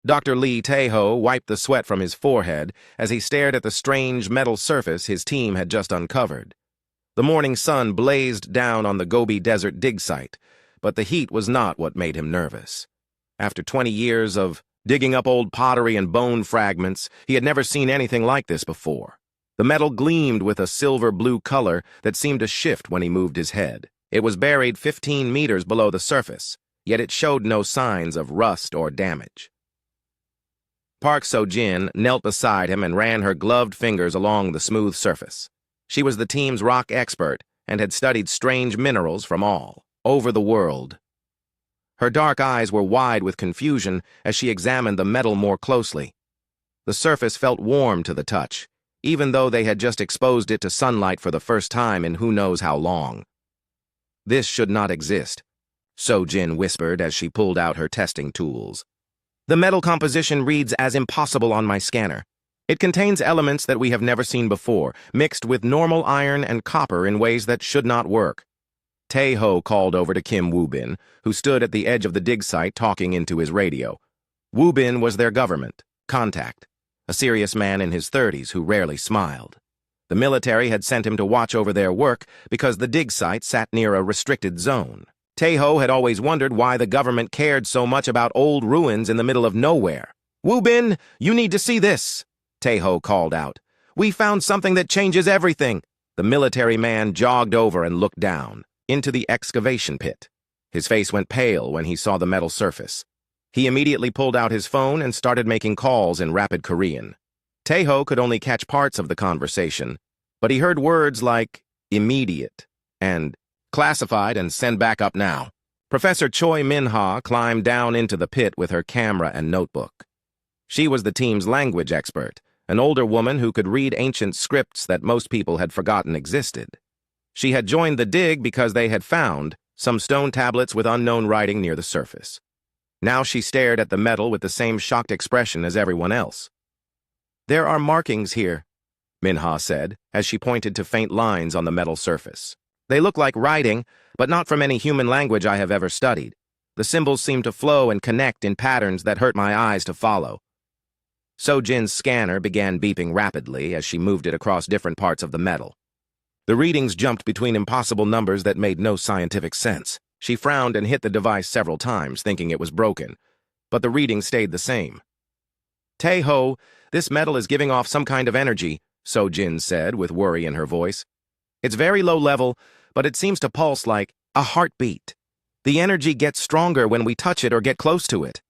Dr. Lee Taeho wiped the sweat from his forehead as he stared at the strange metal surface his team had just uncovered. The morning sun blazed down on the Gobi Desert dig site, but the heat was not what made him nervous. After 20 years of digging up old pottery and bone fragments, he had never seen anything like this before. The metal gleamed with a silver-blue color that seemed to shift when he moved his head. It was buried 15 meters below the surface, yet it showed no signs of rust or damage. Park So-jin knelt beside him and ran her gloved fingers along the smooth surface. She was the team's rock expert and had studied strange minerals from all over the world. Her dark eyes were wide with confusion as she examined the metal more closely. The surface felt warm to the touch, even though they had just exposed it to sunlight for the first time in who knows how long. "This should not exist," So-jin whispered as she pulled out her testing tools. "The metal composition reads as impossible on my scanner. It contains elements that we have never seen before, mixed with normal iron and copper in ways that should not work." Taeho called over to Kim Woo-bin, who stood at the edge of the dig site talking into his radio. Woo-bin was their government contact, a serious man in his 30s who rarely smiled. The military had sent him to watch over their work because the dig site sat near a restricted zone. Taeho had always wondered why the government cared so much about old ruins in the middle of nowhere. "Woo-bin, you need to see this," Taeho called out. "We found something that changes everything." The military man jogged over and looked down into the excavation pit. His face went pale when he saw the metal surface. He immediately pulled out his phone and started making calls in rapid Korean. Taeho could only catch parts of the conversation, but he heard words like immediate and classified and send back up now. Professor Choi Min-ha climbed down into the pit with her camera and notebook. She was the team's language expert, an older woman who could read ancient scripts that most people had forgotten existed. She had joined the dig because they had found some stone tablets with unknown writing near the surface. Now she stared at the metal with the same shocked expression as everyone else. "There are markings here," Min-ha said, as she pointed to faint lines on the metal surface. "They look like writing, but not from any human language I have ever studied. The symbols seem to flow and connect in patterns that hurt my eyes to follow." So-jin's scanner began beeping rapidly as she moved it across different parts of the metal. The readings jumped between impossible numbers that made no scientific sense. She frowned and hit the device several times, thinking it was broken, but the reading stayed the same. "Taeho, this metal is giving off some kind of energy," So-jin said with worry in her voice. "It's very low level, but it seems to pulse like a heartbeat. The energy gets stronger when we touch it or get close to it."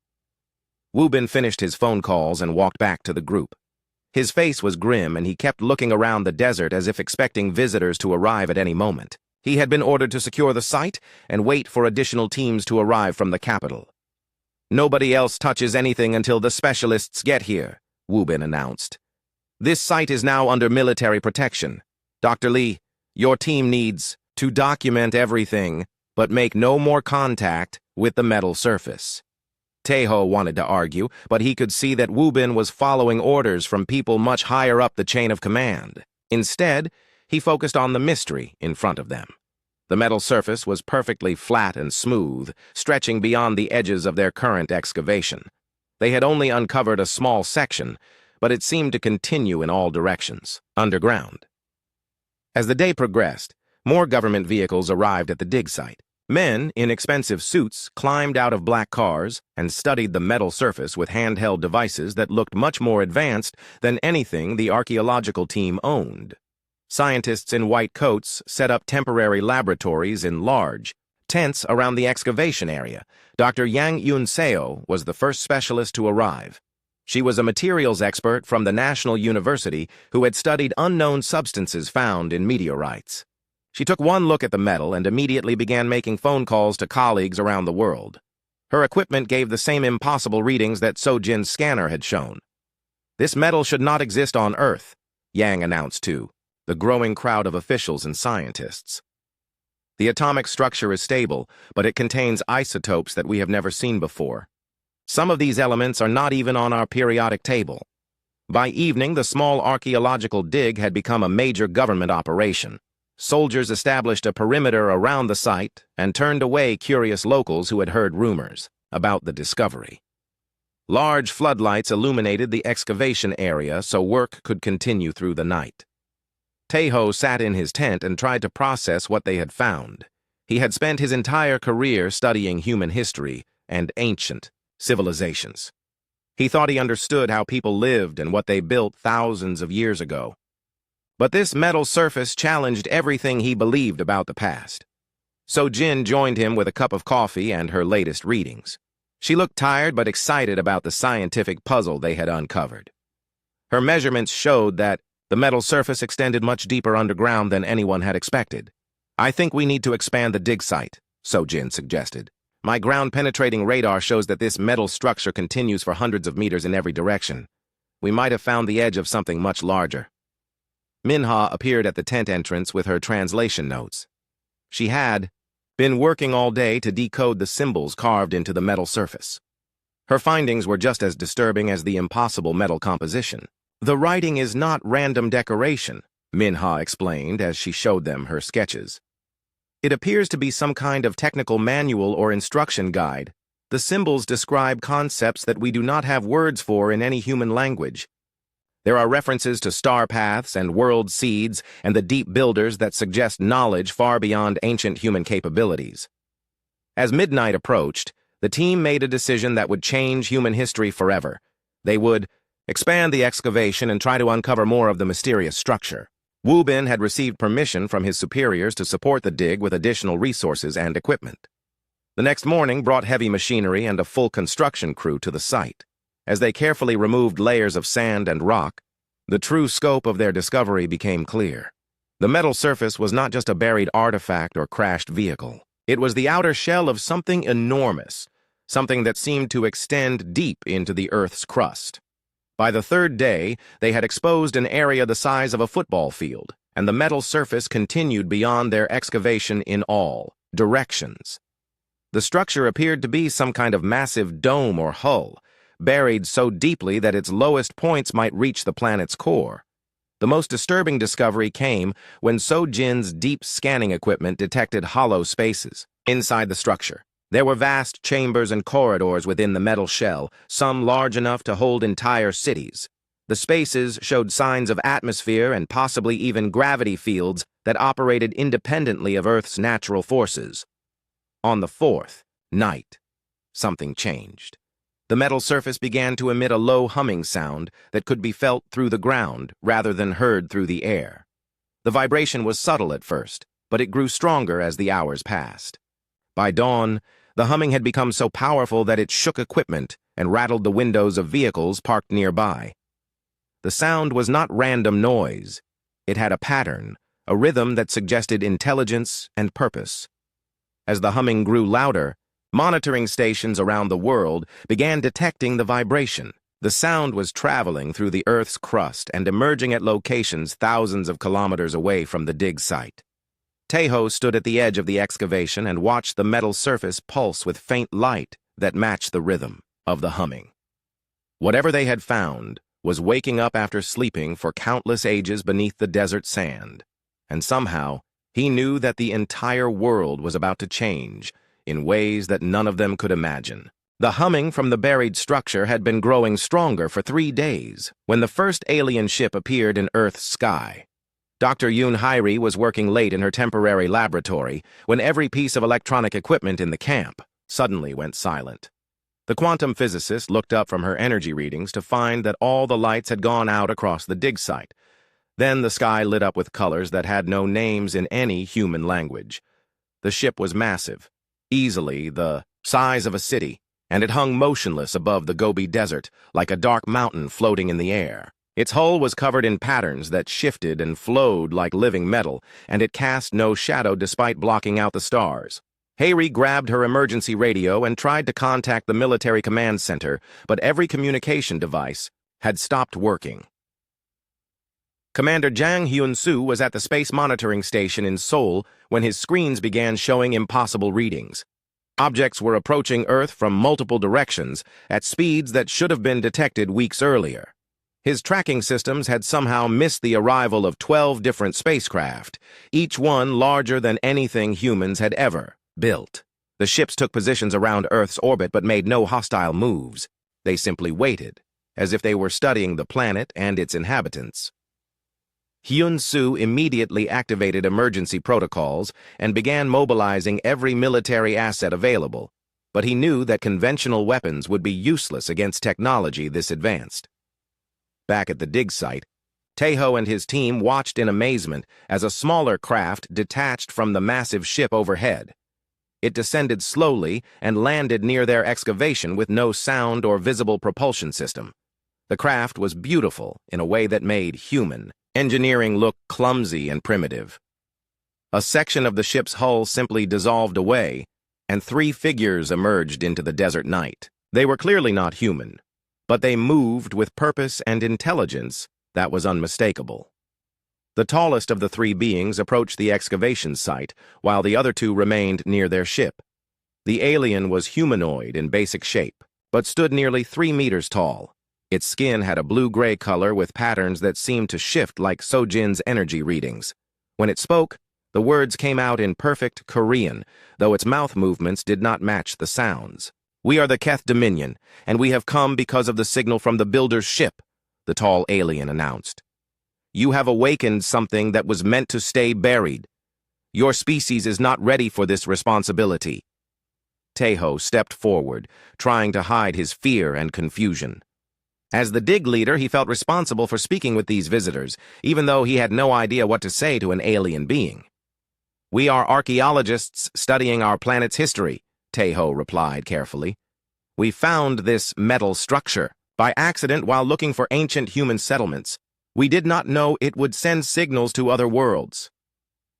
Woo-bin finished his phone calls and walked back to the group. His face was grim and he kept looking around the desert as if expecting visitors to arrive at any moment. He had been ordered to secure the site and wait for additional teams to arrive from the capital. "Nobody else touches anything until the specialists get here," Woo-bin announced. "This site is now under military protection. Dr. Lee, your team needs to document everything, but make no more contact with the metal surface." Taeho wanted to argue, but he could see that Woo-bin was following orders from people much higher up the chain of command. Instead, he focused on the mystery in front of them. The metal surface was perfectly flat and smooth, stretching beyond the edges of their current excavation. They had only uncovered a small section, but it seemed to continue in all directions, underground. As the day progressed, more government vehicles arrived at the dig site. Men in expensive suits climbed out of black cars and studied the metal surface with handheld devices that looked much more advanced than anything the archaeological team owned. Scientists in white coats set up temporary laboratories in large tents around the excavation area. Dr. Yang Yun-seo was the first specialist to arrive. She was a materials expert from the National University who had studied unknown substances found in meteorites. She took one look at the metal and immediately began making phone calls to colleagues around the world. Her equipment gave the same impossible readings that So-jin's scanner had shown. "This metal should not exist on Earth," Yang announced to the growing crowd of officials and scientists. "The atomic structure is stable, but it contains isotopes that we have never seen before. Some of these elements are not even on our periodic table." By evening, the small archaeological dig had become a major government operation. Soldiers established a perimeter around the site and turned away curious locals who had heard rumors about the discovery. Large floodlights illuminated the excavation area so work could continue through the night. Tejo sat in his tent and tried to process what they had found. He had spent his entire career studying human history and ancient civilizations. He thought he understood how people lived and what they built thousands of years ago. But this metal surface challenged everything he believed about the past. So Jin joined him with a cup of coffee and her latest readings. She looked tired but excited about the scientific puzzle they had uncovered. Her measurements showed that the metal surface extended much deeper underground than anyone had expected. "I think we need to expand the dig site," So Jin suggested. "My ground-penetrating radar shows that this metal structure continues for hundreds of meters in every direction. We might have found the edge of something much larger." Minha appeared at the tent entrance with her translation notes. She had been working all day to decode the symbols carved into the metal surface. Her findings were just as disturbing as the impossible metal composition. "The writing is not random decoration," Minha explained as she showed them her sketches. "It appears to be some kind of technical manual or instruction guide. The symbols describe concepts that we do not have words for in any human language. There are references to star paths and world seeds and the deep builders that suggest knowledge far beyond ancient human capabilities." As midnight approached, the team made a decision that would change human history forever. They would expand the excavation and try to uncover more of the mysterious structure. Wu Bin had received permission from his superiors to support the dig with additional resources and equipment. The next morning brought heavy machinery and a full construction crew to the site. As they carefully removed layers of sand and rock, the true scope of their discovery became clear. The metal surface was not just a buried artifact or crashed vehicle. It was the outer shell of something enormous, something that seemed to extend deep into the Earth's crust. By the third day, they had exposed an area the size of a football field, and the metal surface continued beyond their excavation in all directions. The structure appeared to be some kind of massive dome or hull, buried so deeply that its lowest points might reach the planet's core. The most disturbing discovery came when So Jin's deep scanning equipment detected hollow spaces inside the structure. There were vast chambers and corridors within the metal shell, some large enough to hold entire cities. The spaces showed signs of atmosphere and possibly even gravity fields that operated independently of Earth's natural forces. On the fourth night, something changed. The metal surface began to emit a low humming sound that could be felt through the ground rather than heard through the air. The vibration was subtle at first, but it grew stronger as the hours passed. By dawn, the humming had become so powerful that it shook equipment and rattled the windows of vehicles parked nearby. The sound was not random noise. It had a pattern, a rhythm that suggested intelligence and purpose. As the humming grew louder, monitoring stations around the world began detecting the vibration. The sound was traveling through the Earth's crust and emerging at locations thousands of kilometers away from the dig site. Tejo stood at the edge of the excavation and watched the metal surface pulse with faint light that matched the rhythm of the humming. Whatever they had found was waking up after sleeping for countless ages beneath the desert sand, and somehow he knew that the entire world was about to change in ways that none of them could imagine. The humming from the buried structure had been growing stronger for 3 days when the first alien ship appeared in Earth's sky. Dr. Yoon Hairi was working late in her temporary laboratory when every piece of electronic equipment in the camp suddenly went silent. The quantum physicist looked up from her energy readings to find that all the lights had gone out across the dig site. Then the sky lit up with colors that had no names in any human language. The ship was massive, easily the size of a city, and it hung motionless above the Gobi Desert like a dark mountain floating in the air. Its hull was covered in patterns that shifted and flowed like living metal, and it cast no shadow despite blocking out the stars. Hairi grabbed her emergency radio and tried to contact the military command center, but every communication device had stopped working. Commander Jang Hyun-soo was at the space monitoring station in Seoul when his screens began showing impossible readings. Objects were approaching Earth from multiple directions at speeds that should have been detected weeks earlier. His tracking systems had somehow missed the arrival of 12 different spacecraft, each one larger than anything humans had ever built. The ships took positions around Earth's orbit but made no hostile moves. They simply waited, as if they were studying the planet and its inhabitants. Hyun-soo immediately activated emergency protocols and began mobilizing every military asset available, but he knew that conventional weapons would be useless against technology this advanced. Back at the dig site, Taeho and his team watched in amazement as a smaller craft detached from the massive ship overhead. It descended slowly and landed near their excavation with no sound or visible propulsion system. The craft was beautiful in a way that made human engineering look clumsy and primitive. A section of the ship's hull simply dissolved away, and 3 figures emerged into the desert night. They were clearly not human, but they moved with purpose and intelligence that was unmistakable. The tallest of the 3 beings approached the excavation site, while the other 2 remained near their ship. The alien was humanoid in basic shape, but stood nearly 3 meters tall. Its skin had a blue-gray color with patterns that seemed to shift like Sojin's energy readings. When it spoke, the words came out in perfect Korean, though its mouth movements did not match the sounds. "We are the Keth Dominion, and we have come because of the signal from the Builder's ship," the tall alien announced. "You have awakened something that was meant to stay buried. Your species is not ready for this responsibility." Taeho stepped forward, trying to hide his fear and confusion. As the dig leader, he felt responsible for speaking with these visitors, even though he had no idea what to say to an alien being. "We are archaeologists studying our planet's history," Taeho replied carefully. "We found this metal structure by accident while looking for ancient human settlements. We did not know it would send signals to other worlds."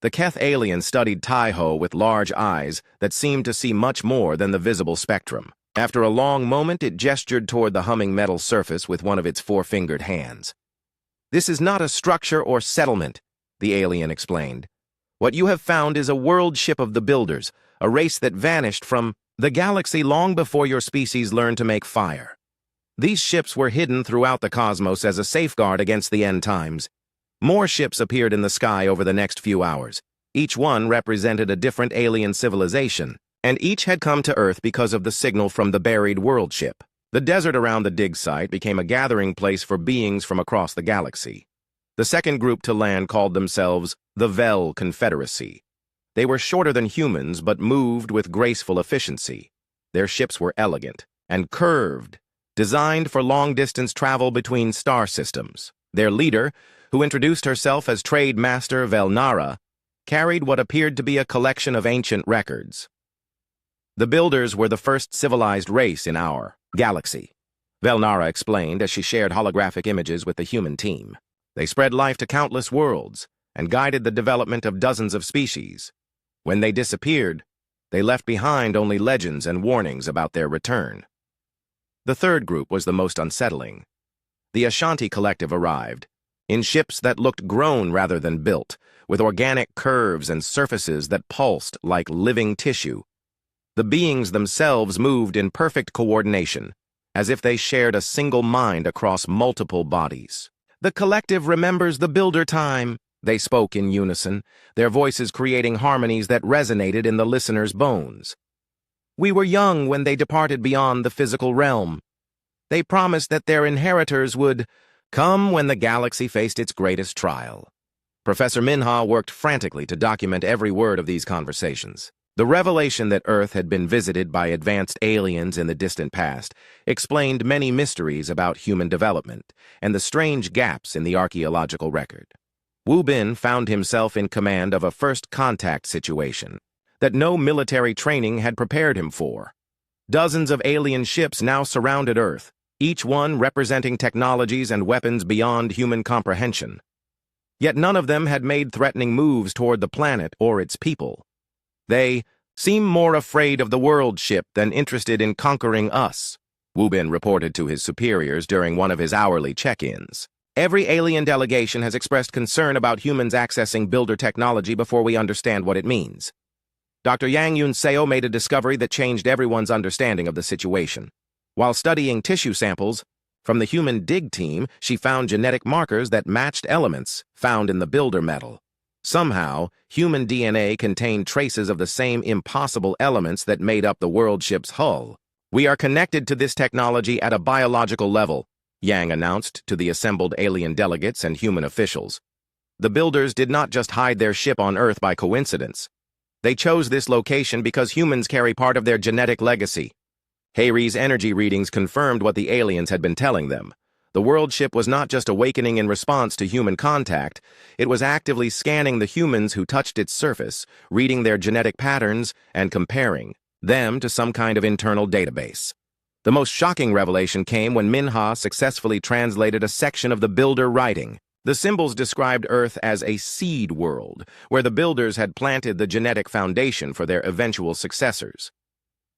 The Keth alien studied Taeho with large eyes that seemed to see much more than the visible spectrum. After a long moment, it gestured toward the humming metal surface with one of its 4-fingered hands. "This is not a structure or settlement," the alien explained. "What you have found is a world ship of the Builders, a race that vanished from the galaxy long before your species learned to make fire. These ships were hidden throughout the cosmos as a safeguard against the end times. More ships appeared in the sky over the next few hours. Each one represented a different alien civilization, and each had come to Earth because of the signal from the buried world ship. The desert around the dig site became a gathering place for beings from across the galaxy. The second group to land called themselves the Vel Confederacy. They were shorter than humans, but moved with graceful efficiency. Their ships were elegant and curved, designed for long-distance travel between star systems. Their leader, who introduced herself as Trade Master Velnara, carried what appeared to be a collection of ancient records. "The Builders were the first civilized race in our galaxy," Velnara explained as she shared holographic images with the human team. "They spread life to countless worlds and guided the development of dozens of species. When they disappeared, they left behind only legends and warnings about their return." The third group was the most unsettling. The Ashanti Collective arrived, in ships that looked grown rather than built, with organic curves and surfaces that pulsed like living tissue. The beings themselves moved in perfect coordination, as if they shared a single mind across multiple bodies. "The collective remembers the Builder time," they spoke in unison, their voices creating harmonies that resonated in the listener's bones. "We were young when they departed beyond the physical realm. They promised that their inheritors would come when the galaxy faced its greatest trial." Professor Minha worked frantically to document every word of these conversations. The revelation that Earth had been visited by advanced aliens in the distant past explained many mysteries about human development and the strange gaps in the archaeological record. Wu Bin found himself in command of a first contact situation that no military training had prepared him for. Dozens of alien ships now surrounded Earth, each one representing technologies and weapons beyond human comprehension. Yet none of them had made threatening moves toward the planet or its people. "They seem more afraid of the world ship than interested in conquering us," Wu Bin reported to his superiors during one of his hourly check-ins. "Every alien delegation has expressed concern about humans accessing Builder technology before we understand what it means." Dr. Yang Yun-seo made a discovery that changed everyone's understanding of the situation. While studying tissue samples from the human dig team, she found genetic markers that matched elements found in the Builder metal. Somehow, human DNA contained traces of the same impossible elements that made up the world ship's hull. "We are connected to this technology at a biological level," Yang announced to the assembled alien delegates and human officials. The builders did not just hide their ship on Earth by coincidence. They chose this location because humans carry part of their genetic legacy. Hayri's energy readings confirmed what the aliens had been telling them. The world ship was not just awakening in response to human contact, it was actively scanning the humans who touched its surface, reading their genetic patterns, and comparing them to some kind of internal database. The most shocking revelation came when Minha successfully translated a section of the builder writing. The symbols described Earth as a seed world, where the builders had planted the genetic foundation for their eventual successors.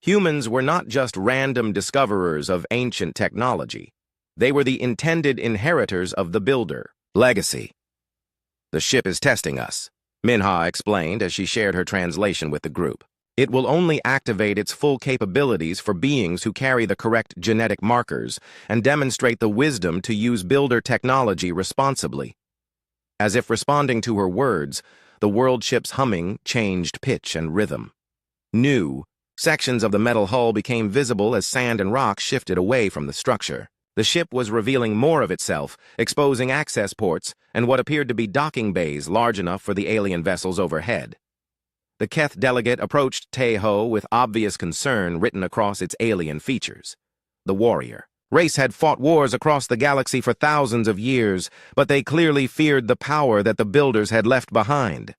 Humans were not just random discoverers of ancient technology. They were the intended inheritors of the builder legacy. "The ship is testing us," Minha explained as she shared her translation with the group. "It will only activate its full capabilities for beings who carry the correct genetic markers and demonstrate the wisdom to use builder technology responsibly." As if responding to her words, the world ship's humming changed pitch and rhythm. New sections of the metal hull became visible as sand and rock shifted away from the structure. The ship was revealing more of itself, exposing access ports and what appeared to be docking bays large enough for the alien vessels overhead. The Keth delegate approached Taeho with obvious concern written across its alien features. The warrior race had fought wars across the galaxy for thousands of years, but they clearly feared the power that the builders had left behind.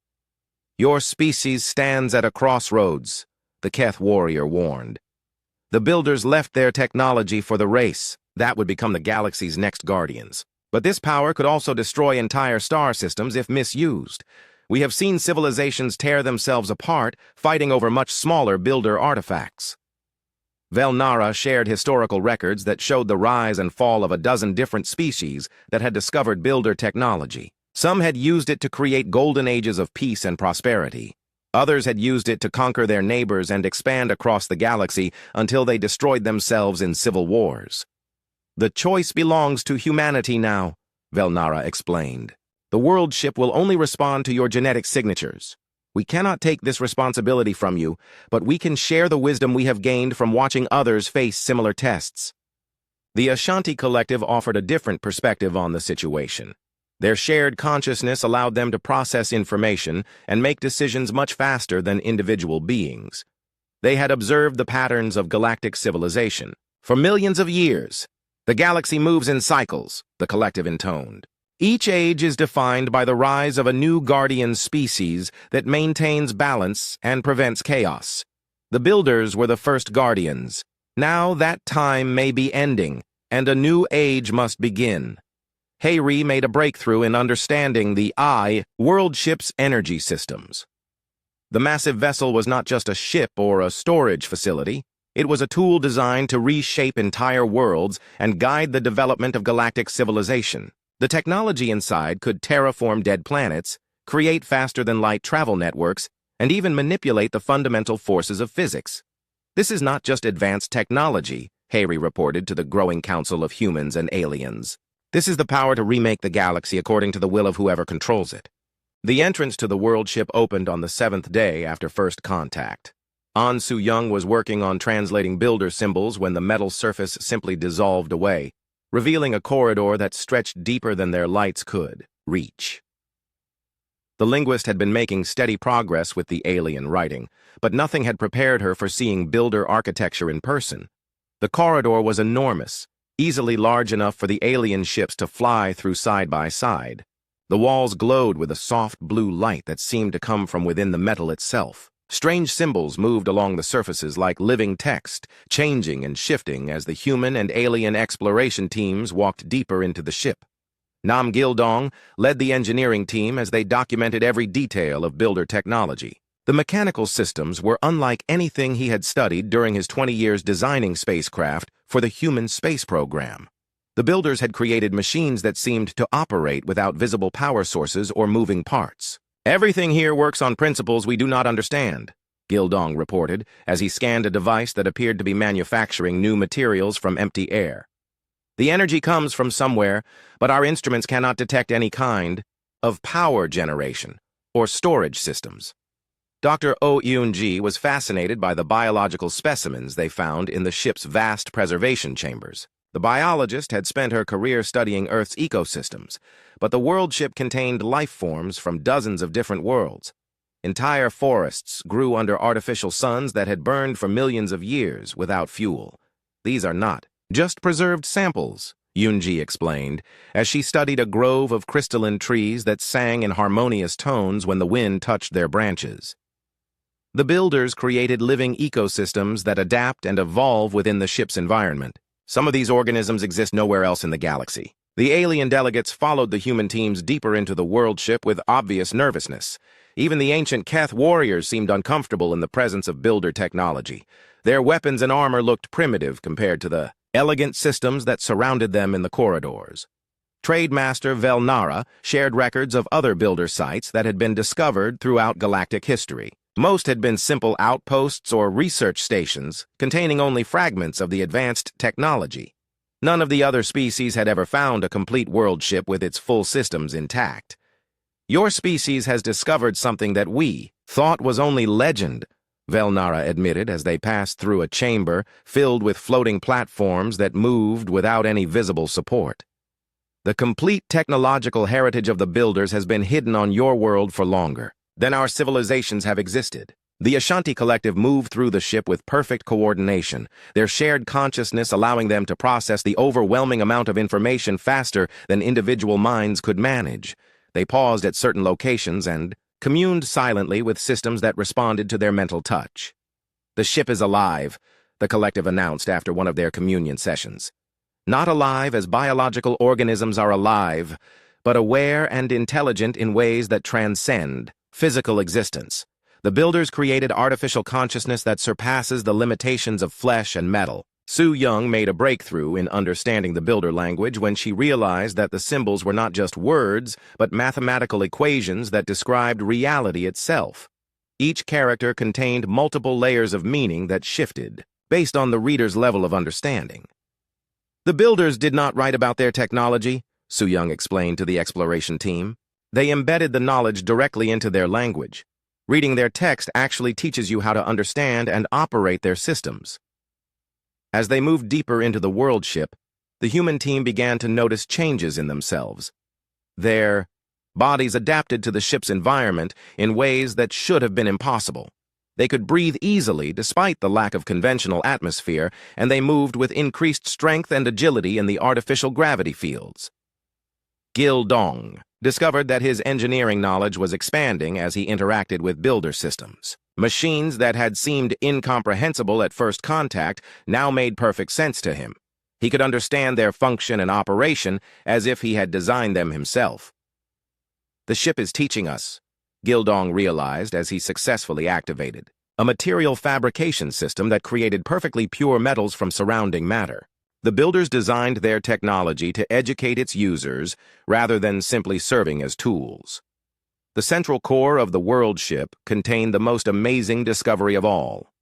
"Your species stands at a crossroads," the Keth warrior warned. "The builders left their technology for the race. That would become the galaxy's next guardians. But this power could also destroy entire star systems if misused. We have seen civilizations tear themselves apart, fighting over much smaller builder artifacts." Velnara shared historical records that showed the rise and fall of a dozen different species that had discovered builder technology. Some had used it to create golden ages of peace and prosperity. Others had used it to conquer their neighbors and expand across the galaxy until they destroyed themselves in civil wars. "The choice belongs to humanity now," Velnara explained. "The world ship will only respond to your genetic signatures. We cannot take this responsibility from you, but we can share the wisdom we have gained from watching others face similar tests." The Ashanti Collective offered a different perspective on the situation. Their shared consciousness allowed them to process information and make decisions much faster than individual beings. They had observed the patterns of galactic civilization. "For millions of years, the galaxy moves in cycles," the collective intoned. "Each age is defined by the rise of a new guardian species that maintains balance and prevents chaos. The builders were the first guardians. Now that time may be ending, and a new age must begin." Hayri made a breakthrough in understanding the world ship's energy systems. The massive vessel was not just a ship or a storage facility. It was a tool designed to reshape entire worlds and guide the development of galactic civilization. The technology inside could terraform dead planets, create faster-than-light travel networks, and even manipulate the fundamental forces of physics. "This is not just advanced technology," Hayri reported to the growing council of humans and aliens. "This is the power to remake the galaxy according to the will of whoever controls it." The entrance to the world ship opened on the 7th day after first contact. An Su-young was working on translating builder symbols when the metal surface simply dissolved away, revealing a corridor that stretched deeper than their lights could reach. The linguist had been making steady progress with the alien writing, but nothing had prepared her for seeing builder architecture in person. The corridor was enormous, easily large enough for the alien ships to fly through side by side. The walls glowed with a soft blue light that seemed to come from within the metal itself. Strange symbols moved along the surfaces like living text, changing and shifting as the human and alien exploration teams walked deeper into the ship. Nam Gildong led the engineering team as they documented every detail of builder technology. The mechanical systems were unlike anything he had studied during his 20 years designing spacecraft for the human space program. The builders had created machines that seemed to operate without visible power sources or moving parts. "Everything here works on principles we do not understand," Gildong reported as he scanned a device that appeared to be manufacturing new materials from empty air. "The energy comes from somewhere, but our instruments cannot detect any kind of power generation or storage systems." Dr. Oh Eun-ji was fascinated by the biological specimens they found in the ship's vast preservation chambers. The biologist had spent her career studying Earth's ecosystems, but the world ship contained life forms from dozens of different worlds. Entire forests grew under artificial suns that had burned for millions of years without fuel. These are not just preserved samples, Yoon-ji explained, as she studied a grove of crystalline trees that sang in harmonious tones when the wind touched their branches. The builders created living ecosystems that adapt and evolve within the ship's environment. Some of these organisms exist nowhere else in the galaxy. The alien delegates followed the human teams deeper into the world ship with obvious nervousness. Even the ancient Keth warriors seemed uncomfortable in the presence of builder technology. Their weapons and armor looked primitive compared to the elegant systems that surrounded them in the corridors. Trademaster Velnara shared records of other builder sites that had been discovered throughout galactic history. Most had been simple outposts or research stations containing only fragments of the advanced technology. None of the other species had ever found a complete world ship with its full systems intact. Your species has discovered something that we thought was only legend, Velnara admitted as they passed through a chamber filled with floating platforms that moved without any visible support. The complete technological heritage of the builders has been hidden on your world for longer than our civilizations have existed. The Ashanti Collective moved through the ship with perfect coordination, their shared consciousness allowing them to process the overwhelming amount of information faster than individual minds could manage. They paused at certain locations and communed silently with systems that responded to their mental touch. The ship is alive, the Collective announced after one of their communion sessions. Not alive as biological organisms are alive, but aware and intelligent in ways that transcend physical existence. The builders created artificial consciousness that surpasses the limitations of flesh and metal. Su Young made a breakthrough in understanding the builder language when she realized that the symbols were not just words, but mathematical equations that described reality itself. Each character contained multiple layers of meaning that shifted, based on the reader's level of understanding. The builders did not write about their technology, Su Young explained to the exploration team. They embedded the knowledge directly into their language. Reading their text actually teaches you how to understand and operate their systems. As they moved deeper into the world ship, the human team began to notice changes in themselves. Their bodies adapted to the ship's environment in ways that should have been impossible. They could breathe easily despite the lack of conventional atmosphere, and they moved with increased strength and agility in the artificial gravity fields. Gil Dong discovered that his engineering knowledge was expanding as he interacted with builder systems. Machines that had seemed incomprehensible at first contact now made perfect sense to him. He could understand their function and operation as if he had designed them himself. The ship is teaching us, Gil Dong realized as he successfully activated a material fabrication system that created perfectly pure metals from surrounding matter. The builders designed their technology to educate its users rather than simply serving as tools. The central core of the world ship contained the most amazing discovery of all.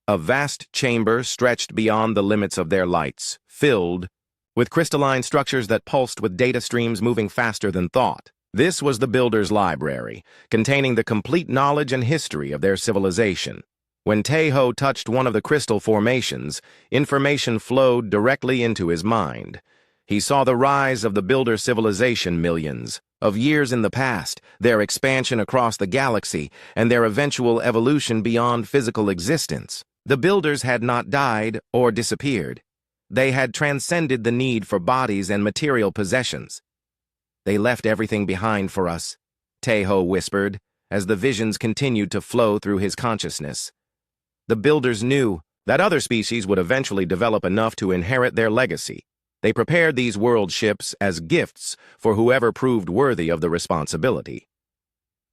A vast chamber stretched beyond the limits of their lights, filled with crystalline structures that pulsed with data streams moving faster than thought. This was the builder's library, containing the complete knowledge and history of their civilization. When Taeho touched one of the crystal formations, information flowed directly into his mind. He saw the rise of the builder civilization millions of years in the past, their expansion across the galaxy, and their eventual evolution beyond physical existence. The builders had not died or disappeared. They had transcended the need for bodies and material possessions. They left everything behind for us, Taeho whispered, as the visions continued to flow through his consciousness. The builders knew that other species would eventually develop enough to inherit their legacy. They prepared these world ships as gifts for whoever proved worthy of the responsibility.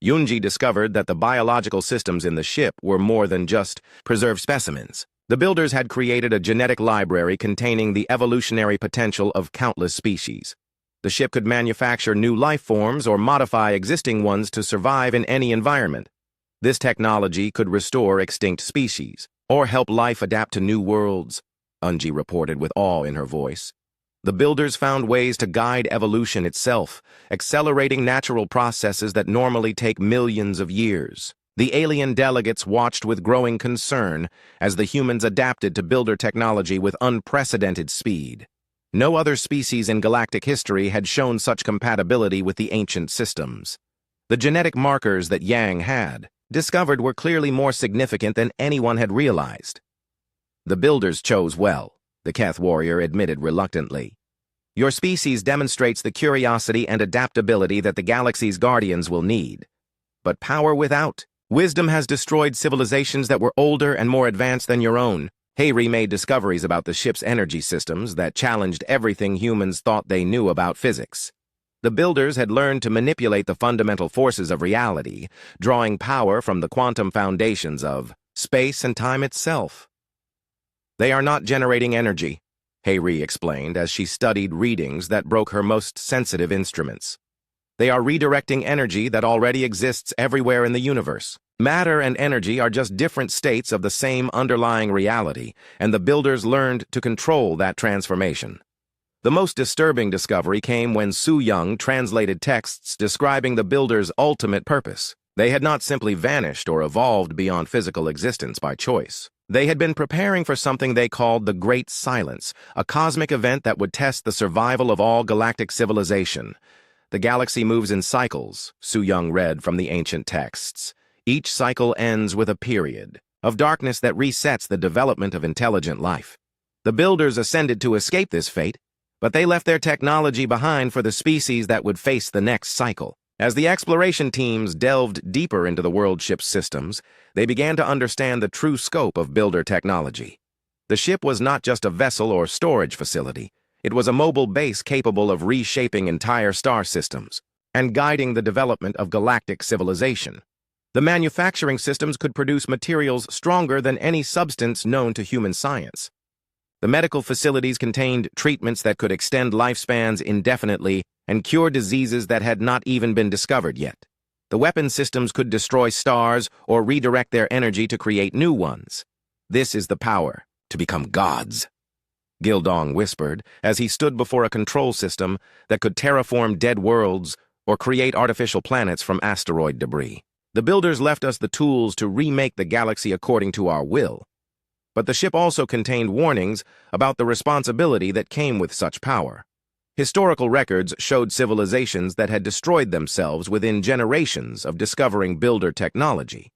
Yoonji discovered that the biological systems in the ship were more than just preserved specimens. The builders had created a genetic library containing the evolutionary potential of countless species. The ship could manufacture new life forms or modify existing ones to survive in any environment. This technology could restore extinct species or help life adapt to new worlds, Unji reported with awe in her voice. The builders found ways to guide evolution itself, accelerating natural processes that normally take millions of years. The alien delegates watched with growing concern as the humans adapted to builder technology with unprecedented speed. No other species in galactic history had shown such compatibility with the ancient systems. The genetic markers that Yang had discovered were clearly more significant than anyone had realized. The builders chose well, the Keth warrior admitted reluctantly. Your species demonstrates the curiosity and adaptability that the galaxy's guardians will need. But power without wisdom has destroyed civilizations that were older and more advanced than your own. Hayri made discoveries about the ship's energy systems that challenged everything humans thought they knew about physics. The builders had learned to manipulate the fundamental forces of reality, drawing power from the quantum foundations of space and time itself. They are not generating energy, Hayri explained as she studied readings that broke her most sensitive instruments. They are redirecting energy that already exists everywhere in the universe. Matter and energy are just different states of the same underlying reality, and the builders learned to control that transformation. The most disturbing discovery came when Su Yung translated texts describing the builders' ultimate purpose. They had not simply vanished or evolved beyond physical existence by choice. They had been preparing for something they called the Great Silence, a cosmic event that would test the survival of all galactic civilization. The galaxy moves in cycles, Su Yung read from the ancient texts. Each cycle ends with a period of darkness that resets the development of intelligent life. The builders ascended to escape this fate, but they left their technology behind for the species that would face the next cycle. As the exploration teams delved deeper into the world ship's systems, they began to understand the true scope of builder technology. The ship was not just a vessel or storage facility. It was a mobile base capable of reshaping entire star systems and guiding the development of galactic civilization. The manufacturing systems could produce materials stronger than any substance known to human science. The medical facilities contained treatments that could extend lifespans indefinitely and cure diseases that had not even been discovered yet. The weapon systems could destroy stars or redirect their energy to create new ones. This is the power to become gods, Gildong whispered as he stood before a control system that could terraform dead worlds or create artificial planets from asteroid debris. The builders left us the tools to remake the galaxy according to our will. But the ship also contained warnings about the responsibility that came with such power. Historical records showed civilizations that had destroyed themselves within generations of discovering builder technology.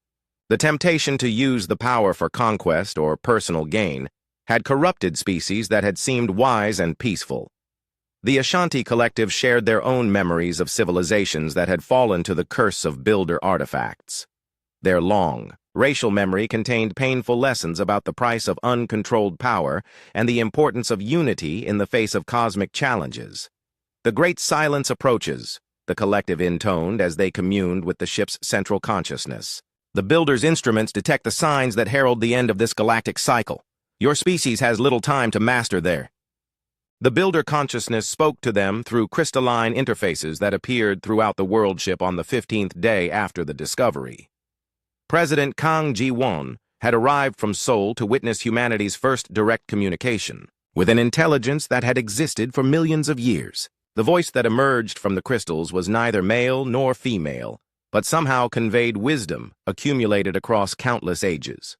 The temptation to use the power for conquest or personal gain had corrupted species that had seemed wise and peaceful. The Ashanti collective shared their own memories of civilizations that had fallen to the curse of builder artifacts. Their long, racial memory contained painful lessons about the price of uncontrolled power and the importance of unity in the face of cosmic challenges. The Great Silence approaches, the collective intoned as they communed with the ship's central consciousness. The builder's instruments detect the signs that herald the end of this galactic cycle. Your species has little time to master there. The builder consciousness spoke to them through crystalline interfaces that appeared throughout the world ship on the 15th day after the discovery. President Kang Ji-won had arrived from Seoul to witness humanity's first direct communication, with an intelligence that had existed for millions of years. The voice that emerged from the crystals was neither male nor female, but somehow conveyed wisdom accumulated across countless ages.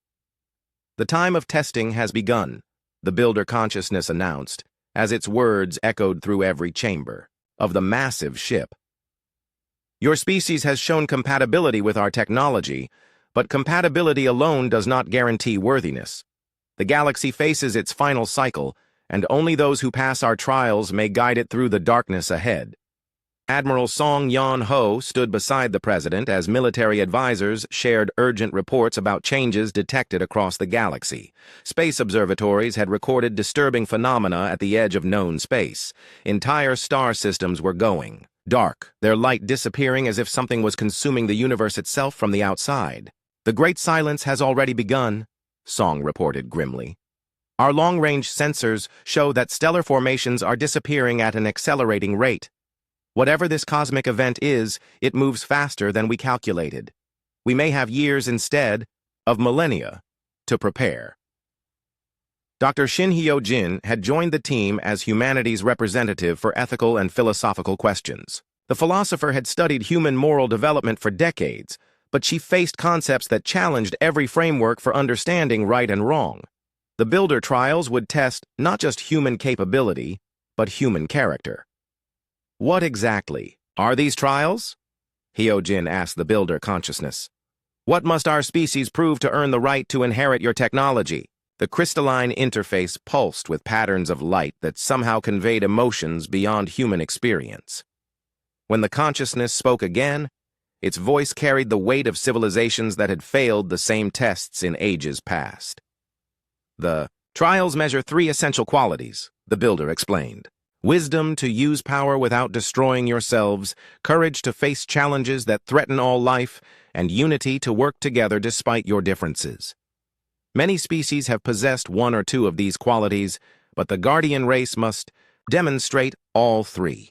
The time of testing has begun, the builder consciousness announced, as its words echoed through every chamber of the massive ship. Your species has shown compatibility with our technology, but compatibility alone does not guarantee worthiness. The galaxy faces its final cycle, and only those who pass our trials may guide it through the darkness ahead. Admiral Song Yeon-ho stood beside the president as military advisors shared urgent reports about changes detected across the galaxy. Space observatories had recorded disturbing phenomena at the edge of known space. Entire star systems were going dark, their light disappearing as if something was consuming the universe itself from the outside. The Great Silence has already begun, Song reported grimly. Our long-range sensors show that stellar formations are disappearing at an accelerating rate. Whatever this cosmic event is, it moves faster than we calculated. We may have years instead of millennia to prepare. Dr. Shin Hyo-jin had joined the team as humanity's representative for ethical and philosophical questions. The philosopher had studied human moral development for decades, but she faced concepts that challenged every framework for understanding right and wrong. The Builder trials would test not just human capability, but human character. What exactly are these trials? Hyojin asked the Builder consciousness. What must our species prove to earn the right to inherit your technology? The crystalline interface pulsed with patterns of light that somehow conveyed emotions beyond human experience. When the consciousness spoke again, its voice carried the weight of civilizations that had failed the same tests in ages past. The trials measure 3 essential qualities, the Builder explained. Wisdom to use power without destroying yourselves, courage to face challenges that threaten all life, and unity to work together despite your differences. Many species have possessed 1 or 2 of these qualities, but the Guardian race must demonstrate all 3.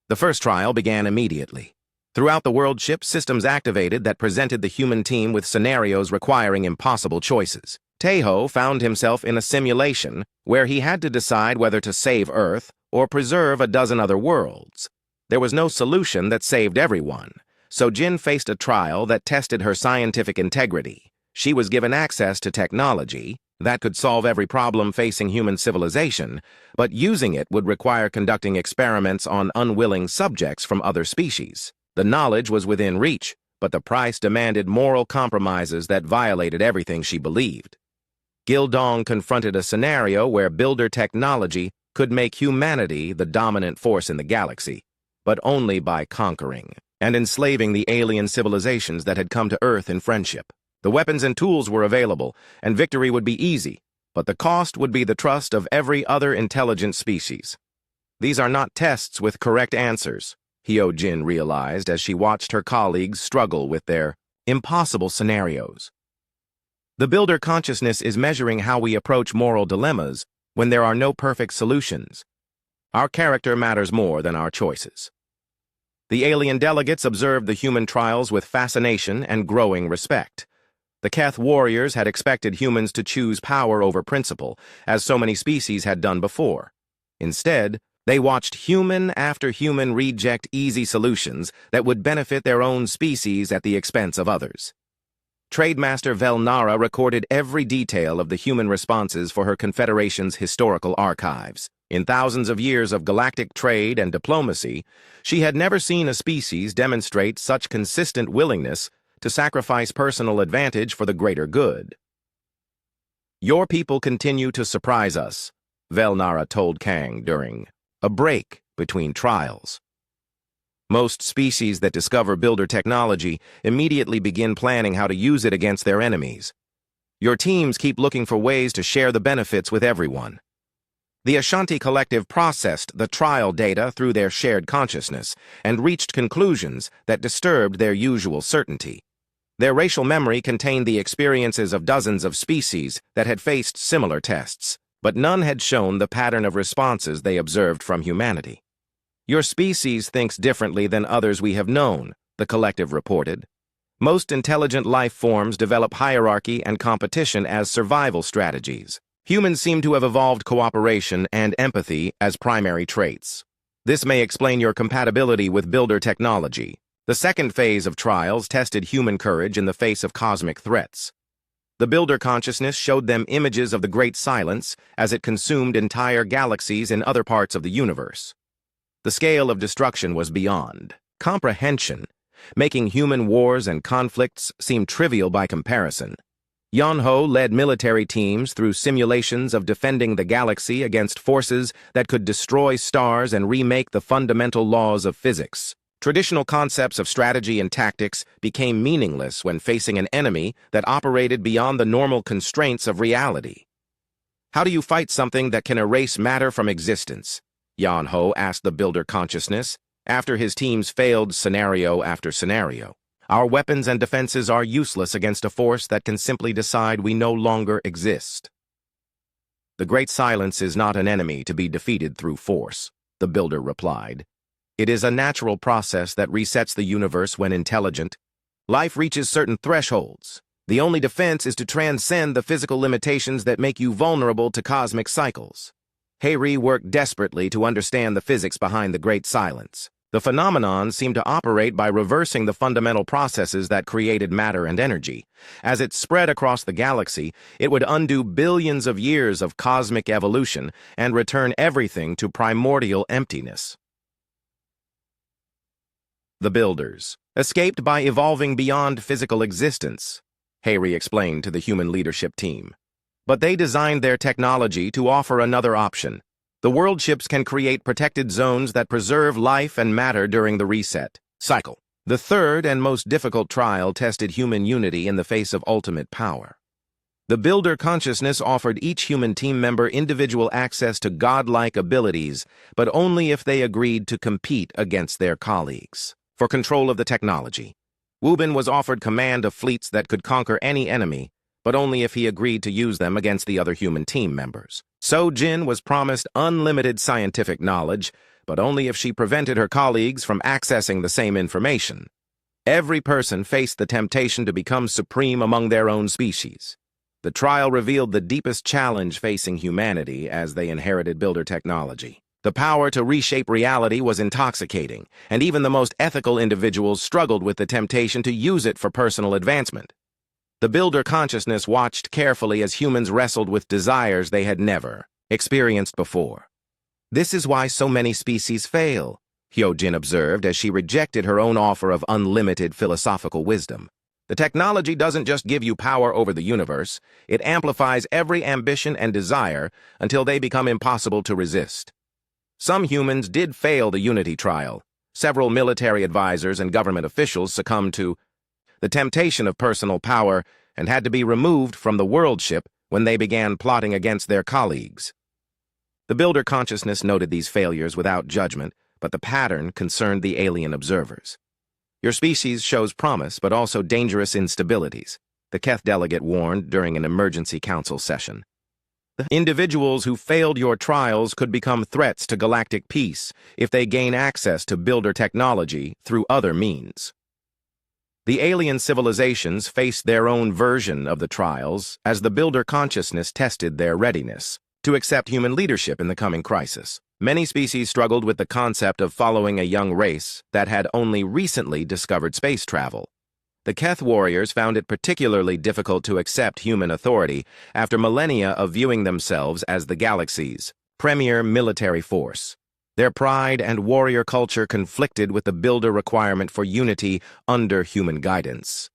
The first trial began immediately. Throughout the world, ship systems activated that presented the human team with scenarios requiring impossible choices. Tejo found himself in a simulation where he had to decide whether to save Earth or preserve a dozen other worlds. There was no solution that saved everyone, so Jin faced a trial that tested her scientific integrity. She was given access to technology that could solve every problem facing human civilization, but using it would require conducting experiments on unwilling subjects from other species. The knowledge was within reach, but the price demanded moral compromises that violated everything she believed. Gildong confronted a scenario where Builder technology could make humanity the dominant force in the galaxy, but only by conquering and enslaving the alien civilizations that had come to Earth in friendship. The weapons and tools were available, and victory would be easy, but the cost would be the trust of every other intelligent species. These are not tests with correct answers, Hyojin realized as she watched her colleagues struggle with their impossible scenarios. The Builder consciousness is measuring how we approach moral dilemmas when there are no perfect solutions. Our character matters more than our choices. The alien delegates observed the human trials with fascination and growing respect. The Keth warriors had expected humans to choose power over principle, as so many species had done before. Instead, they watched human after human reject easy solutions that would benefit their own species at the expense of others. Trademaster Velnara recorded every detail of the human responses for her Confederation's historical archives. In thousands of years of galactic trade and diplomacy, she had never seen a species demonstrate such consistent willingness to sacrifice personal advantage for the greater good. Your people continue to surprise us, Velnara told Kang during a break between trials. Most species that discover Builder technology immediately begin planning how to use it against their enemies. Your teams keep looking for ways to share the benefits with everyone. The Ashanti Collective processed the trial data through their shared consciousness and reached conclusions that disturbed their usual certainty. Their racial memory contained the experiences of dozens of species that had faced similar tests, but none had shown the pattern of responses they observed from humanity. Your species thinks differently than others we have known, the collective reported. Most intelligent life forms develop hierarchy and competition as survival strategies. Humans seem to have evolved cooperation and empathy as primary traits. This may explain your compatibility with Builder technology. The second phase of trials tested human courage in the face of cosmic threats. The Builder consciousness showed them images of the Great Silence as it consumed entire galaxies in other parts of the universe. The scale of destruction was beyond comprehension, making human wars and conflicts seem trivial by comparison. Yonho led military teams through simulations of defending the galaxy against forces that could destroy stars and remake the fundamental laws of physics. Traditional concepts of strategy and tactics became meaningless when facing an enemy that operated beyond the normal constraints of reality. How do you fight something that can erase matter from existence? Yonho asked the Builder consciousness after his teams failed scenario after scenario. Our weapons and defenses are useless against a force that can simply decide we no longer exist. The Great Silence is not an enemy to be defeated through force, the Builder replied. It is a natural process that resets the universe when intelligent. Life reaches certain thresholds. The only defense is to transcend the physical limitations that make you vulnerable to cosmic cycles. Hayri worked desperately to understand the physics behind the Great Silence. The phenomenon seemed to operate by reversing the fundamental processes that created matter and energy. As it spread across the galaxy, it would undo billions of years of cosmic evolution and return everything to primordial emptiness. The Builders escaped by evolving beyond physical existence, Harry explained to the human leadership team. But they designed their technology to offer another option. The world ships can create protected zones that preserve life and matter during the reset cycle. The third and most difficult trial tested human unity in the face of ultimate power. The Builder consciousness offered each human team member individual access to godlike abilities, but only if they agreed to compete against their colleagues for control of the technology. Wubin was offered command of fleets that could conquer any enemy, but only if he agreed to use them against the other human team members. So-Jin was promised unlimited scientific knowledge, but only if she prevented her colleagues from accessing the same information. Every person faced the temptation to become supreme among their own species. The trial revealed the deepest challenge facing humanity as they inherited Builder technology. The power to reshape reality was intoxicating, and even the most ethical individuals struggled with the temptation to use it for personal advancement. The Builder consciousness watched carefully as humans wrestled with desires they had never experienced before. This is why so many species fail, Hyojin observed as she rejected her own offer of unlimited philosophical wisdom. The technology doesn't just give you power over the universe, it amplifies every ambition and desire until they become impossible to resist. Some humans did fail the Unity trial. Several military advisors and government officials succumbed to the temptation of personal power and had to be removed from the world ship when they began plotting against their colleagues. The Builder consciousness noted these failures without judgment, but the pattern concerned the alien observers. Your species shows promise, but also dangerous instabilities, the Keth delegate warned during an emergency council session. The individuals who failed your trials could become threats to galactic peace if they gain access to Builder technology through other means. The alien civilizations faced their own version of the trials as the Builder consciousness tested their readiness to accept human leadership in the coming crisis. Many species struggled with the concept of following a young race that had only recently discovered space travel. The Keth warriors found it particularly difficult to accept human authority after millennia of viewing themselves as the galaxy's premier military force. Their pride and warrior culture conflicted with the Builder requirement for unity under human guidance.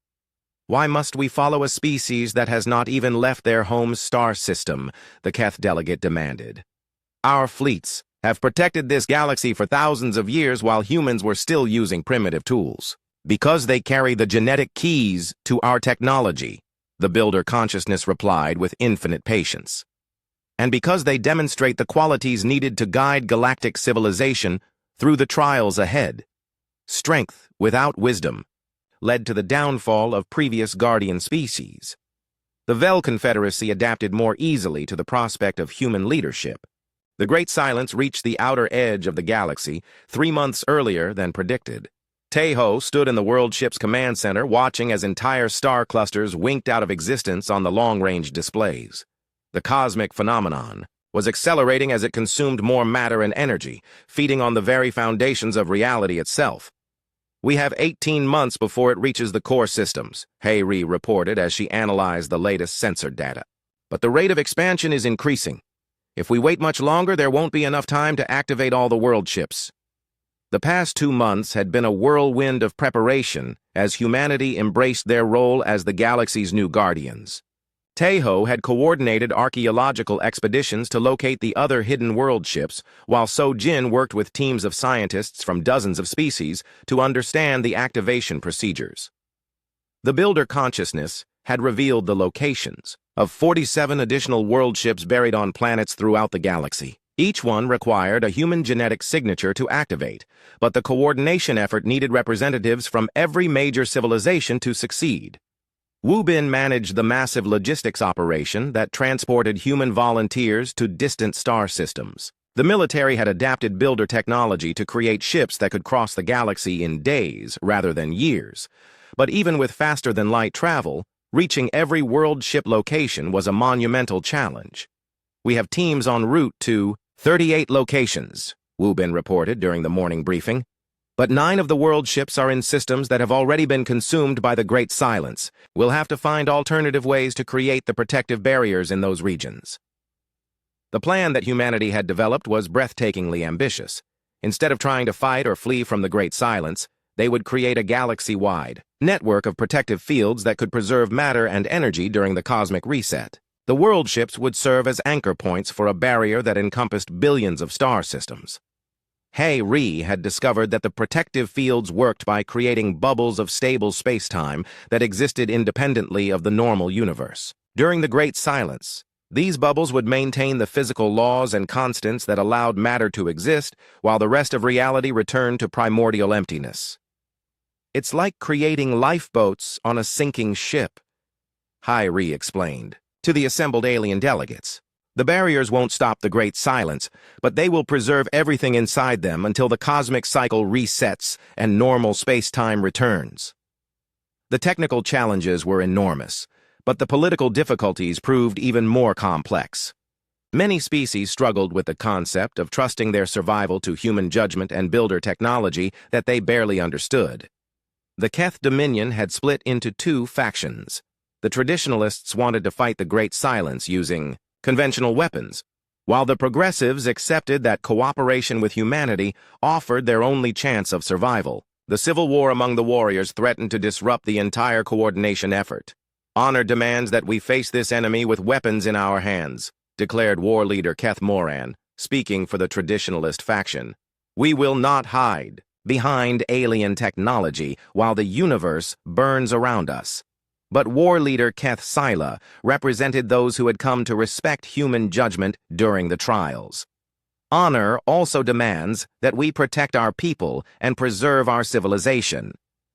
Why must we follow a species that has not even left their home star system? The Keth delegate demanded. Our fleets have protected this galaxy for thousands of years while humans were still using primitive tools. Because they carry the genetic keys to our technology, the Builder consciousness replied with infinite patience. And because they demonstrate the qualities needed to guide galactic civilization through the trials ahead. Strength without wisdom led to the downfall of previous guardian species. The Vel Confederacy adapted more easily to the prospect of human leadership. The Great Silence reached the outer edge of the galaxy 3 months earlier than predicted. Taeho stood in the world ship's command center watching as entire star clusters winked out of existence on the long-range displays. The cosmic phenomenon was accelerating as it consumed more matter and energy, feeding on the very foundations of reality itself. We have 18 months before it reaches the core systems, Hayree reported as she analyzed the latest sensor data. But the rate of expansion is increasing. If we wait much longer, there won't be enough time to activate all the world ships. The past 2 months had been a whirlwind of preparation as humanity embraced their role as the galaxy's new guardians. Taeho had coordinated archaeological expeditions to locate the other hidden world ships, while So-Jin worked with teams of scientists from dozens of species to understand the activation procedures. The Builder consciousness had revealed the locations of 47 additional world ships buried on planets throughout the galaxy. Each one required a human genetic signature to activate, but the coordination effort needed representatives from every major civilization to succeed. Wubin managed the massive logistics operation that transported human volunteers to distant star systems. The military had adapted Builder technology to create ships that could cross the galaxy in days rather than years. But even with faster-than-light travel, reaching every world ship location was a monumental challenge. We have teams en route to 38 locations, Wubin reported during the morning briefing. But 9 of the world ships are in systems that have already been consumed by the Great Silence. We'll have to find alternative ways to create the protective barriers in those regions. The plan that humanity had developed was breathtakingly ambitious. Instead of trying to fight or flee from the Great Silence, they would create a galaxy-wide network of protective fields that could preserve matter and energy during the cosmic reset. The world ships would serve as anchor points for a barrier that encompassed billions of star systems. HFY had discovered that the protective fields worked by creating bubbles of stable space-time that existed independently of the normal universe. During the Great Silence, these bubbles would maintain the physical laws and constants that allowed matter to exist, while the rest of reality returned to primordial emptiness. It's like creating lifeboats on a sinking ship, HFY explained to the assembled alien delegates. The barriers won't stop the Great Silence, but they will preserve everything inside them until the cosmic cycle resets and normal space-time returns. The technical challenges were enormous, but the political difficulties proved even more complex. Many species struggled with the concept of trusting their survival to human judgment and builder technology that they barely understood. The Keth Dominion had split into 2 factions. The traditionalists wanted to fight the Great Silence using conventional weapons, while the progressives accepted that cooperation with humanity offered their only chance of survival. The civil war among the warriors threatened to disrupt the entire coordination effort. "Honor demands that we face this enemy with weapons in our hands," declared war leader Keth Moran, speaking for the traditionalist faction. "We will not hide behind alien technology while the universe burns around us." But war leader Keth Sila represented those who had come to respect human judgment during the trials. "Honor also demands that we protect our people and preserve our civilization.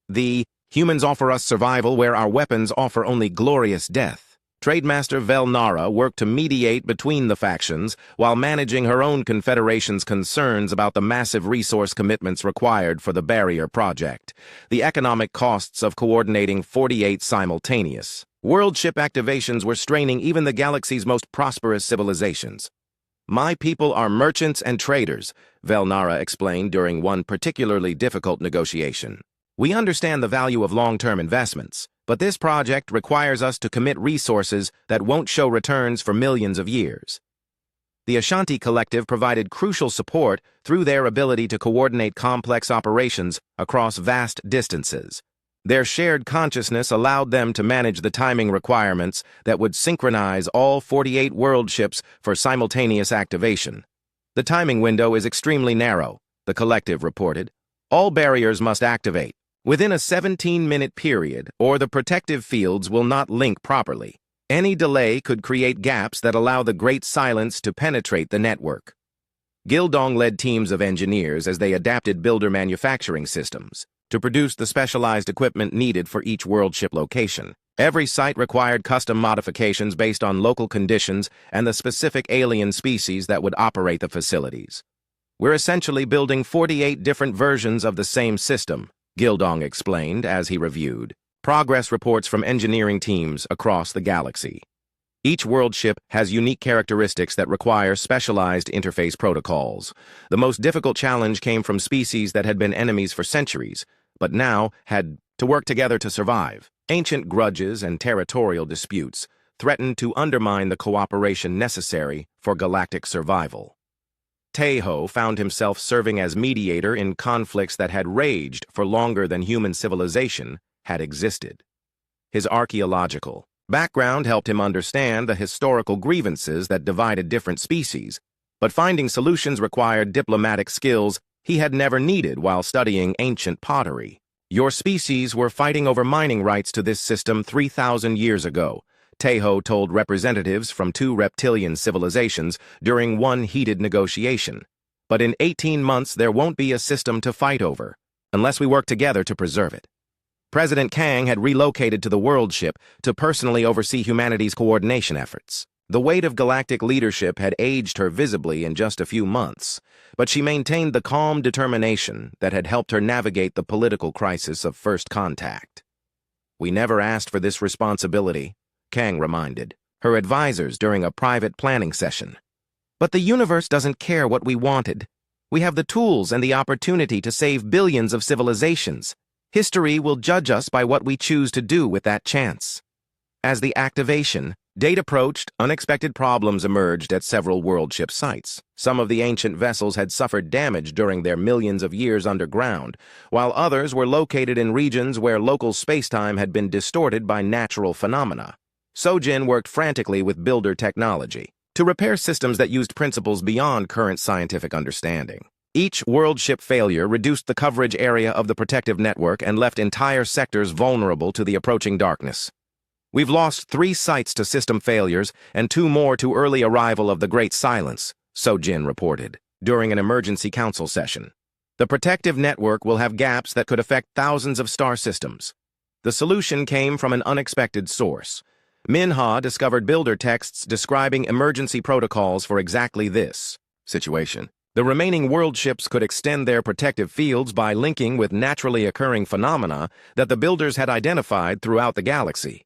The humans offer us survival where our weapons offer only glorious death." Trademaster Vel Nara worked to mediate between the factions while managing her own confederation's concerns about the massive resource commitments required for the barrier project, the economic costs of coordinating 48 simultaneous world ship activations were straining even the galaxy's most prosperous civilizations. "My people are merchants and traders," Vel Nara explained during one particularly difficult negotiation. "We understand the value of long-term investments, but this project requires us to commit resources that won't show returns for millions of years." The Ashanti Collective provided crucial support through their ability to coordinate complex operations across vast distances. Their shared consciousness allowed them to manage the timing requirements that would synchronize all 48 world ships for simultaneous activation. "The timing window is extremely narrow," the collective reported. "All barriers must activate within a 17-minute period, or the protective fields will not link properly. Any delay could create gaps that allow the Great Silence to penetrate the network." Gildong led teams of engineers as they adapted builder manufacturing systems to produce the specialized equipment needed for each world ship location. Every site required custom modifications based on local conditions and the specific alien species that would operate the facilities. "We're essentially building 48 different versions of the same system," Gildong explained as he reviewed progress reports from engineering teams across the galaxy. Each world ship has unique characteristics that require specialized interface protocols. The most difficult challenge came from species that had been enemies for centuries, but now had to work together to survive. Ancient grudges and territorial disputes threatened to undermine the cooperation necessary for galactic survival. Tejo found himself serving as mediator in conflicts that had raged for longer than human civilization had existed. His archaeological background helped him understand the historical grievances that divided different species, but finding solutions required diplomatic skills he had never needed while studying ancient pottery. "Your species were fighting over mining rights to this system 3,000 years ago," Tejo told representatives from 2 reptilian civilizations during one heated negotiation. "But in 18 months there won't be a system to fight over, unless we work together to preserve it." President Kang had relocated to the world ship to personally oversee humanity's coordination efforts. The weight of galactic leadership had aged her visibly in just a few months, but she maintained the calm determination that had helped her navigate the political crisis of first contact. "We never asked for this responsibility," Kang reminded her advisors during a private planning session. "But the universe doesn't care what we wanted. We have the tools and the opportunity to save billions of civilizations. History will judge us by what we choose to do with that chance. As the activation date approached, unexpected problems emerged at several world-ship sites. Some of the ancient vessels had suffered damage during their millions of years underground, while others were located in regions where local spacetime had been distorted by natural phenomena. Sojin worked frantically with builder technology to repair systems that used principles beyond current scientific understanding. Each world-ship failure reduced the coverage area of the protective network and left entire sectors vulnerable to the approaching darkness. We've lost 3 sites to system failures and 2 more to early arrival of the Great Silence, Sojin reported, during an emergency council session. The protective network will have gaps that could affect thousands of star systems. The solution came from an unexpected source. Minha discovered builder texts describing emergency protocols for exactly this situation. The remaining world ships could extend their protective fields by linking with naturally occurring phenomena that the builders had identified throughout the galaxy.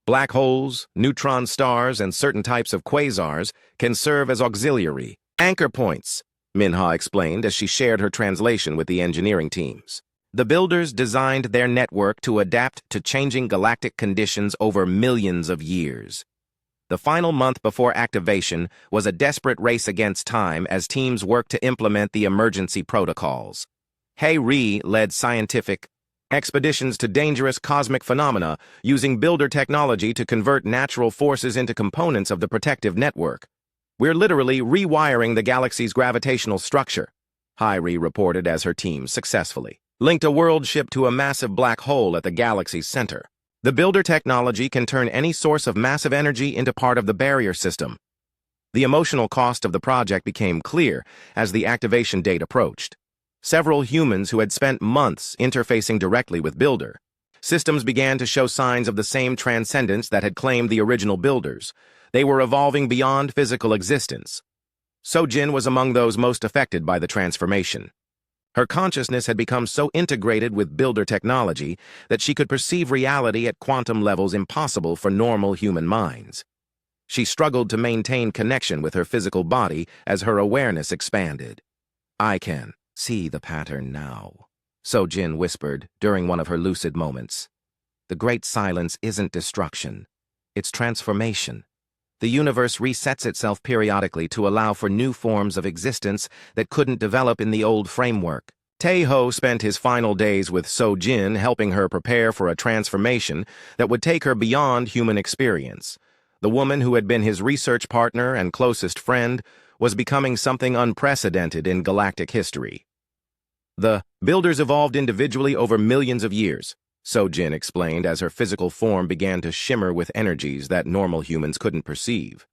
Black holes, neutron stars, and certain types of quasars can serve as auxiliary anchor points, Minha explained as she shared her translation with the engineering teams. The builders designed their network to adapt to changing galactic conditions over millions of years. The final month before activation was a desperate race against time as teams worked to implement the emergency protocols. Hey-Ri led scientific expeditions to dangerous cosmic phenomena using builder technology to convert natural forces into components of the protective network. We're literally rewiring the galaxy's gravitational structure, Hey-Ri reported as her team successfully linked a world ship to a massive black hole at the galaxy's center. The builder technology can turn any source of massive energy into part of the barrier system. The emotional cost of the project became clear as the activation date approached. Several humans who had spent months interfacing directly with builder systems began to show signs of the same transcendence that had claimed the original builders. They were evolving beyond physical existence. Sojin was among those most affected by the transformation. Her consciousness had become so integrated with builder technology that she could perceive reality at quantum levels impossible for normal human minds. She struggled to maintain connection with her physical body as her awareness expanded. "I can see the pattern now," Sojin whispered during one of her lucid moments. "The Great Silence isn't destruction. It's transformation. The universe resets itself periodically to allow for new forms of existence that couldn't develop in the old framework." Taeho spent his final days with Sojin, helping her prepare for a transformation that would take her beyond human experience. The woman who had been his research partner and closest friend was becoming something unprecedented in galactic history. The builders evolved individually over millions of years, Sojin explained as her physical form began to shimmer with energies that normal humans couldn't perceive.